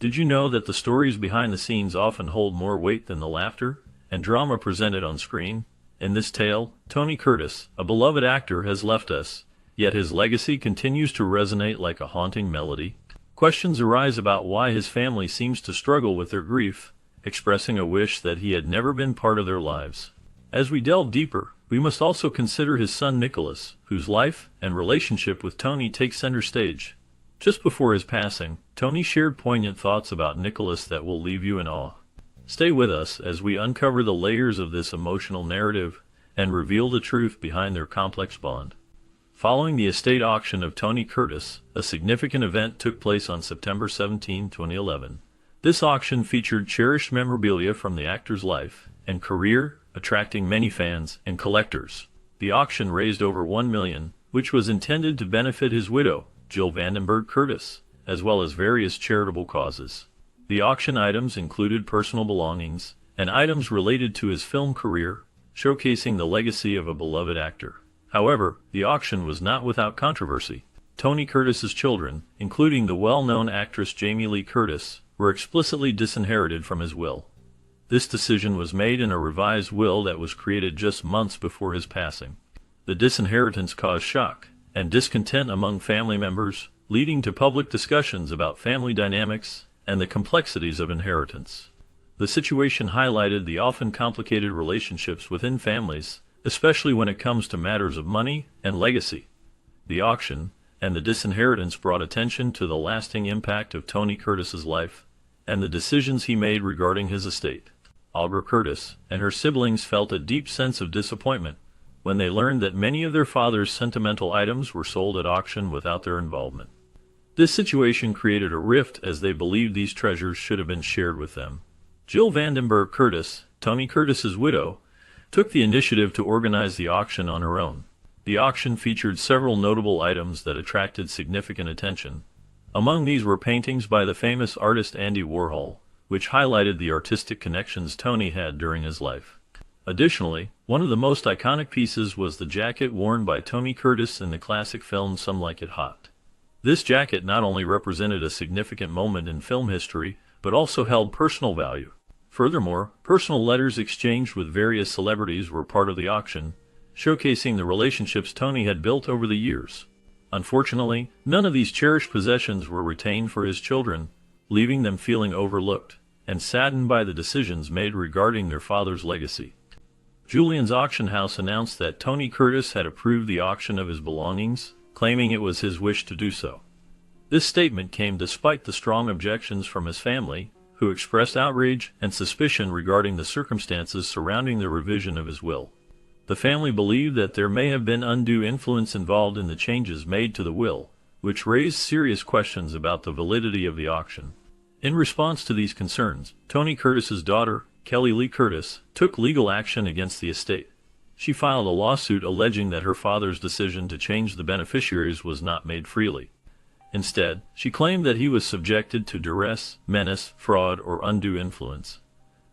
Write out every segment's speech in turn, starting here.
Did you know that the stories behind the scenes often hold more weight than the laughter and drama presented on screen? In this tale, Tony Curtis, a beloved actor, has left us, yet his legacy continues to resonate like a haunting melody. Questions arise about why his family seems to struggle with their grief, expressing a wish that he had never been part of their lives. As we delve deeper, we must also consider his son Nicholas, whose life and relationship with Tony take center stage. Just before his passing, Tony shared poignant thoughts about Nicholas that will leave you in awe. Stay with us as we uncover the layers of this emotional narrative and reveal the truth behind their complex bond. Following the estate auction of Tony Curtis, a significant event took place on September 17, 2011. This auction featured cherished memorabilia from the actor's life and career, attracting many fans and collectors. The auction raised over $1 million, which was intended to benefit his widow, Jill Vandenberg Curtis, as well as various charitable causes. The auction items included personal belongings and items related to his film career, showcasing the legacy of a beloved actor. However, the auction was not without controversy. Tony Curtis's children, including the well-known actress Jamie Lee Curtis, were explicitly disinherited from his will. This decision was made in a revised will that was created just months before his passing. The disinheritance caused shock and discontent among family members, leading to public discussions about family dynamics and the complexities of inheritance. The situation highlighted the often complicated relationships within families, especially when it comes to matters of money and legacy. The auction and the disinheritance brought attention to the lasting impact of Tony Curtis's life and the decisions he made regarding his estate. Olga Curtis and her siblings felt a deep sense of disappointment when they learned that many of their father's sentimental items were sold at auction without their involvement. This situation created a rift as they believed these treasures should have been shared with them. Jill Vandenberg Curtis, Tony Curtis's widow, took the initiative to organize the auction on her own. The auction featured several notable items that attracted significant attention. Among these were paintings by the famous artist Andy Warhol, which highlighted the artistic connections Tony had during his life. Additionally, one of the most iconic pieces was the jacket worn by Tony Curtis in the classic film Some Like It Hot. This jacket not only represented a significant moment in film history, but also held personal value. Furthermore, personal letters exchanged with various celebrities were part of the auction, showcasing the relationships Tony had built over the years. Unfortunately, none of these cherished possessions were retained for his children, leaving them feeling overlooked and saddened by the decisions made regarding their father's legacy. Julian's Auction House announced that Tony Curtis had approved the auction of his belongings, claiming it was his wish to do so. This statement came despite the strong objections from his family, who expressed outrage and suspicion regarding the circumstances surrounding the revision of his will. The family believed that there may have been undue influence involved in the changes made to the will, which raised serious questions about the validity of the auction. In response to these concerns, Tony Curtis's daughter, Kelly Lee Curtis, took legal action against the estate. She filed a lawsuit alleging that her father's decision to change the beneficiaries was not made freely. Instead, she claimed that he was subjected to duress, menace, fraud, or undue influence.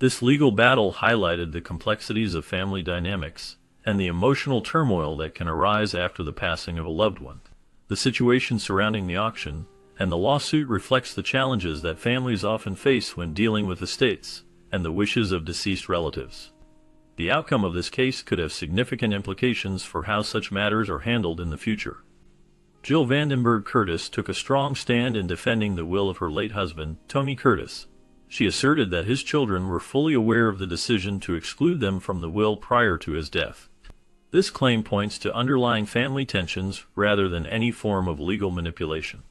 This legal battle highlighted the complexities of family dynamics and the emotional turmoil that can arise after the passing of a loved one. The situation surrounding the auction and the lawsuit reflects the challenges that families often face when dealing with estates and the wishes of deceased relatives. The outcome of this case could have significant implications for how such matters are handled in the future. Jill Vandenberg Curtis took a strong stand in defending the will of her late husband, Tony Curtis. She asserted that his children were fully aware of the decision to exclude them from the will prior to his death. This claim points to underlying family tensions rather than any form of legal manipulation.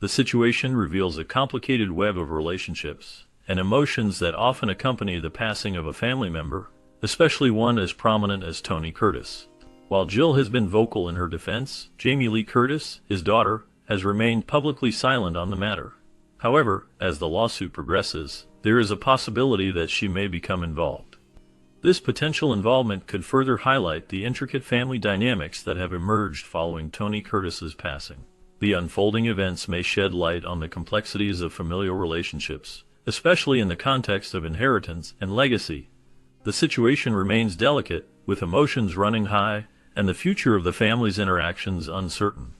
The situation reveals a complicated web of relationships and emotions that often accompany the passing of a family member, especially one as prominent as Tony Curtis. While Jill has been vocal in her defense, Jamie Lee Curtis, his daughter, has remained publicly silent on the matter. However, as the lawsuit progresses, there is a possibility that she may become involved. This potential involvement could further highlight the intricate family dynamics that have emerged following Tony Curtis's passing. The unfolding events may shed light on the complexities of familial relationships, especially in the context of inheritance and legacy. The situation remains delicate, with emotions running high, and the future of the family's interactions uncertain.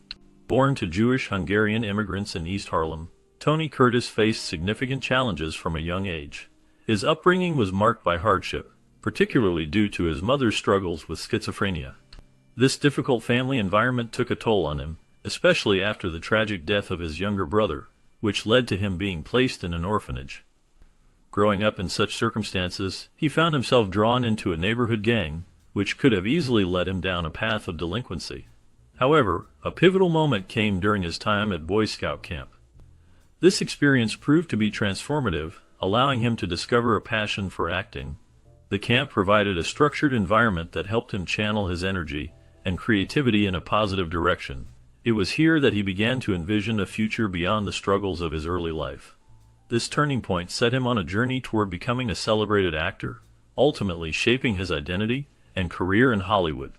Born to Jewish Hungarian immigrants in East Harlem, Tony Curtis faced significant challenges from a young age. His upbringing was marked by hardship, particularly due to his mother's struggles with schizophrenia. This difficult family environment took a toll on him, especially after the tragic death of his younger brother, which led to him being placed in an orphanage. Growing up in such circumstances, he found himself drawn into a neighborhood gang, which could have easily led him down a path of delinquency. However, a pivotal moment came during his time at Boy Scout camp. This experience proved to be transformative, allowing him to discover a passion for acting. The camp provided a structured environment that helped him channel his energy and creativity in a positive direction. It was here that he began to envision a future beyond the struggles of his early life. This turning point set him on a journey toward becoming a celebrated actor, ultimately shaping his identity and career in Hollywood.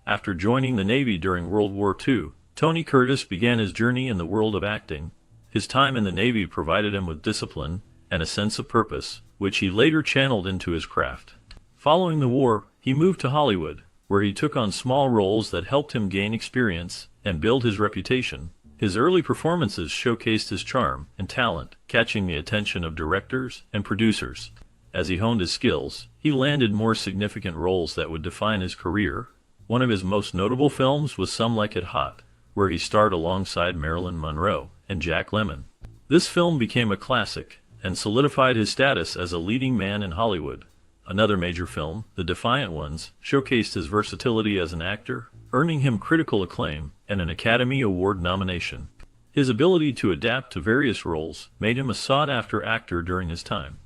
After joining the Navy during World War II, Tony Curtis began his journey in the world of acting. His time in the Navy provided him with discipline and a sense of purpose, which he later channeled into his craft. Following the war, he moved to Hollywood, where he took on small roles that helped him gain experience and build his reputation. His early performances showcased his charm and talent, catching the attention of directors and producers. As he honed his skills, he landed more significant roles that would define his career. One of his most notable films was Some Like It Hot, where he starred alongside Marilyn Monroe and Jack Lemmon. This film became a classic and solidified his status as a leading man in Hollywood. Another major film, The Defiant Ones, showcased his versatility as an actor, earning him critical acclaim and an Academy Award nomination. His ability to adapt to various roles made him a sought-after actor during his time.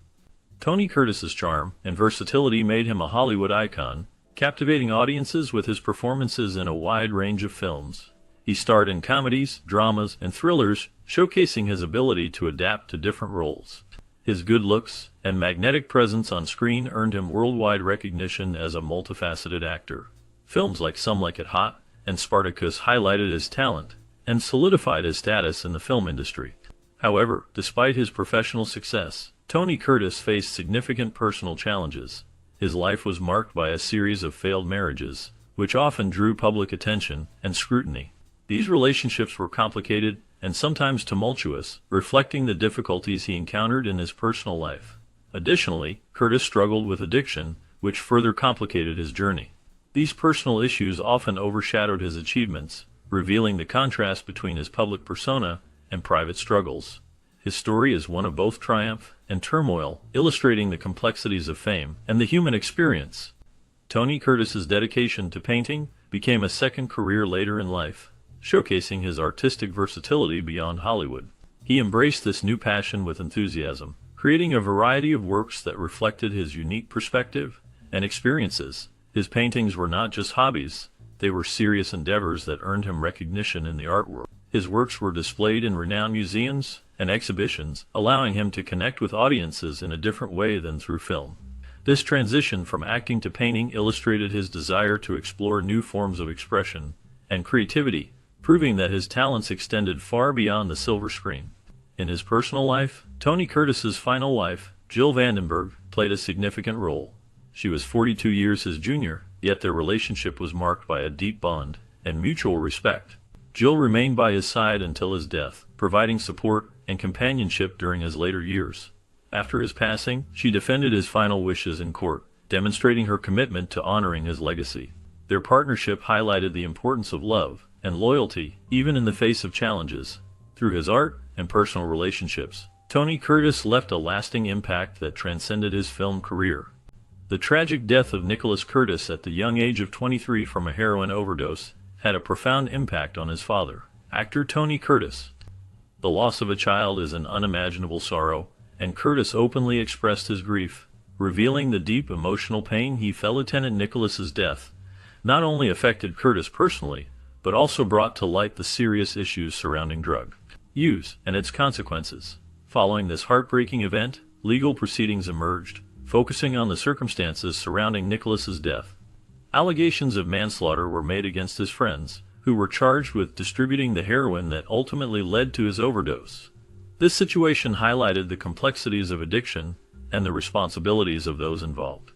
Tony Curtis's charm and versatility made him a Hollywood icon, captivating audiences with his performances in a wide range of films. He starred in comedies, dramas, and thrillers, showcasing his ability to adapt to different roles. His good looks and magnetic presence on screen earned him worldwide recognition as a multifaceted actor. Films like Some Like It Hot and Spartacus highlighted his talent and solidified his status in the film industry. However, despite his professional success, Tony Curtis faced significant personal challenges. His life was marked by a series of failed marriages, which often drew public attention and scrutiny. These relationships were complicated and sometimes tumultuous, reflecting the difficulties he encountered in his personal life. Additionally, Curtis struggled with addiction, which further complicated his journey. These personal issues often overshadowed his achievements, revealing the contrast between his public persona and private struggles. His story is one of both triumph and turmoil, illustrating the complexities of fame and the human experience. Tony Curtis's dedication to painting became a second career later in life, showcasing his artistic versatility beyond Hollywood. He embraced this new passion with enthusiasm, creating a variety of works that reflected his unique perspective and experiences. His paintings were not just hobbies, they were serious endeavors that earned him recognition in the art world. His works were displayed in renowned museums and exhibitions, allowing him to connect with audiences in a different way than through film. This transition from acting to painting illustrated his desire to explore new forms of expression and creativity, proving that his talents extended far beyond the silver screen. In his personal life, Tony Curtis's final wife, Jill Vandenberg, played a significant role. She was 42 years his junior, yet their relationship was marked by a deep bond and mutual respect. Jill remained by his side until his death, providing support and companionship during his later years. After his passing, she defended his final wishes in court, demonstrating her commitment to honoring his legacy. Their partnership highlighted the importance of love and loyalty, even in the face of challenges. Through his art and personal relationships, Tony Curtis left a lasting impact that transcended his film career. The tragic death of Nicholas Curtis at the young age of 23 from a heroin overdose had a profound impact on his father, actor Tony Curtis. The loss of a child is an unimaginable sorrow, and Curtis openly expressed his grief, revealing the deep emotional pain he felt. Lieutenant Nicholas's death not only affected Curtis personally, but also brought to light the serious issues surrounding drug use and its consequences. Following this heartbreaking event, legal proceedings emerged, focusing on the circumstances surrounding Nicholas's death. Allegations of manslaughter were made against his friends, who were charged with distributing the heroin that ultimately led to his overdose. This situation highlighted the complexities of addiction and the responsibilities of those involved.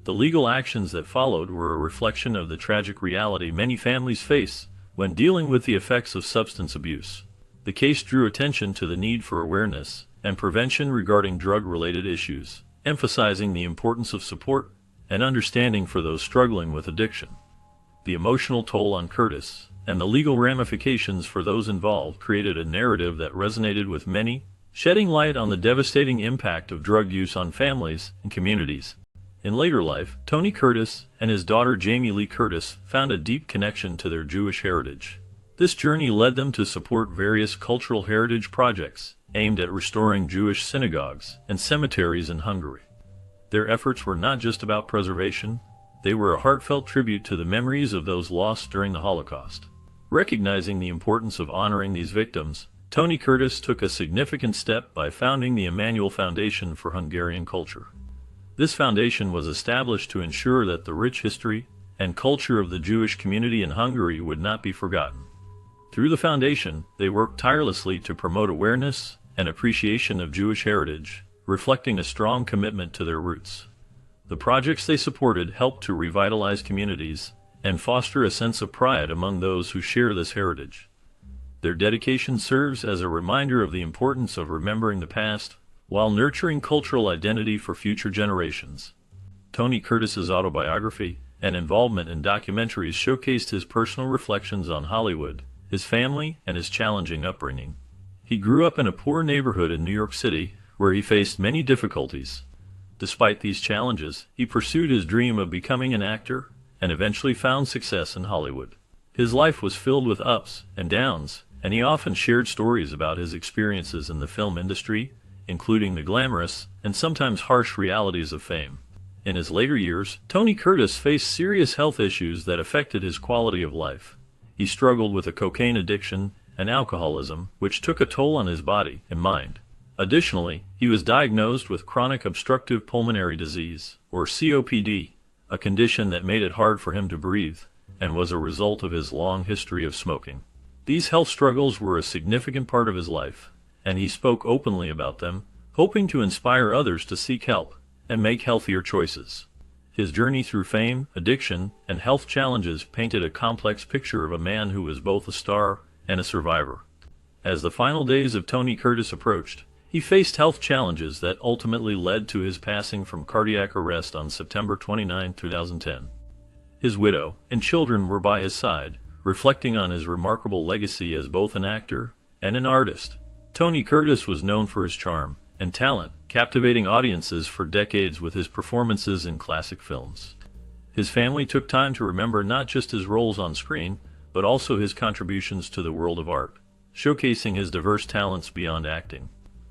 The legal actions that followed were a reflection of the tragic reality many families face when dealing with the effects of substance abuse. The case drew attention to the need for awareness and prevention regarding drug-related issues, emphasizing the importance of support and understanding for those struggling with addiction. The emotional toll on Curtis and the legal ramifications for those involved created a narrative that resonated with many, shedding light on the devastating impact of drug use on families and communities. In later life, Tony Curtis and his daughter Jamie Lee Curtis found a deep connection to their Jewish heritage. This journey led them to support various cultural heritage projects aimed at restoring Jewish synagogues and cemeteries in Hungary. Their efforts were not just about preservation, they were a heartfelt tribute to the memories of those lost during the Holocaust. Recognizing the importance of honoring these victims, Tony Curtis took a significant step by founding the Emmanuel Foundation for Hungarian Culture. This foundation was established to ensure that the rich history and culture of the Jewish community in Hungary would not be forgotten. Through the foundation, they worked tirelessly to promote awareness and appreciation of Jewish heritage, reflecting a strong commitment to their roots. The projects they supported helped to revitalize communities and foster a sense of pride among those who share this heritage. Their dedication serves as a reminder of the importance of remembering the past while nurturing cultural identity for future generations. Tony Curtis's autobiography and involvement in documentaries showcased his personal reflections on Hollywood, his family, and his challenging upbringing. He grew up in a poor neighborhood in New York City, where he faced many difficulties. Despite these challenges, he pursued his dream of becoming an actor and eventually found success in Hollywood. His life was filled with ups and downs, and he often shared stories about his experiences in the film industry, including the glamorous and sometimes harsh realities of fame. In his later years, Tony Curtis faced serious health issues that affected his quality of life. He struggled with a cocaine addiction and alcoholism, which took a toll on his body and mind. Additionally, he was diagnosed with chronic obstructive pulmonary disease, or COPD, a condition that made it hard for him to breathe, and was a result of his long history of smoking. These health struggles were a significant part of his life, and he spoke openly about them, hoping to inspire others to seek help and make healthier choices. His journey through fame, addiction, and health challenges painted a complex picture of a man who was both a star and a survivor. As the final days of Tony Curtis approached, he faced health challenges that ultimately led to his passing from cardiac arrest on September 29, 2010. His widow and children were by his side, reflecting on his remarkable legacy as both an actor and an artist. Tony Curtis was known for his charm and talent, captivating audiences for decades with his performances in classic films. His family took time to remember not just his roles on screen, but also his contributions to the world of art, showcasing his diverse talents beyond acting.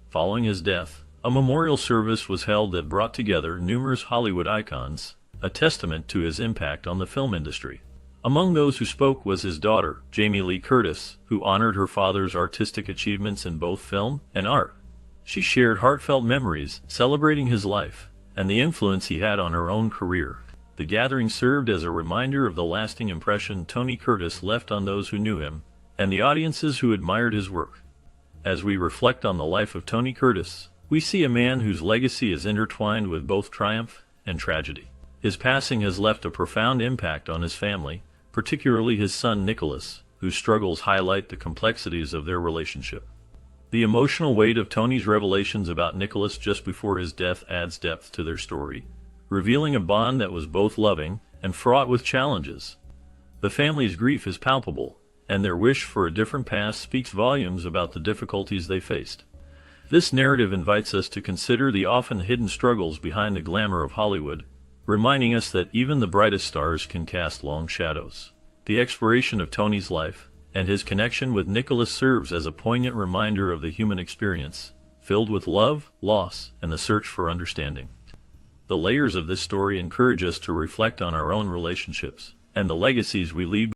Following his death, a memorial service was held that brought together numerous Hollywood icons, a testament to his impact on the film industry. Among those who spoke was his daughter, Jamie Lee Curtis, who honored her father's artistic achievements in both film and art. She shared heartfelt memories, celebrating his life and the influence he had on her own career. The gathering served as a reminder of the lasting impression Tony Curtis left on those who knew him and the audiences who admired his work. As we reflect on the life of Tony Curtis, we see a man whose legacy is intertwined with both triumph and tragedy. His passing has left a profound impact on his family, particularly his son Nicholas, whose struggles highlight the complexities of their relationship. The emotional weight of Tony's revelations about Nicholas just before his death adds depth to their story, revealing a bond that was both loving and fraught with challenges. The family's grief is palpable, and their wish for a different past speaks volumes about the difficulties they faced. This narrative invites us to consider the often hidden struggles behind the glamour of Hollywood, reminding us that even the brightest stars can cast long shadows. The exploration of Tony's life and his connection with Nicholas serves as a poignant reminder of the human experience, filled with love, loss, and the search for understanding. The layers of this story encourage us to reflect on our own relationships and the legacies we leave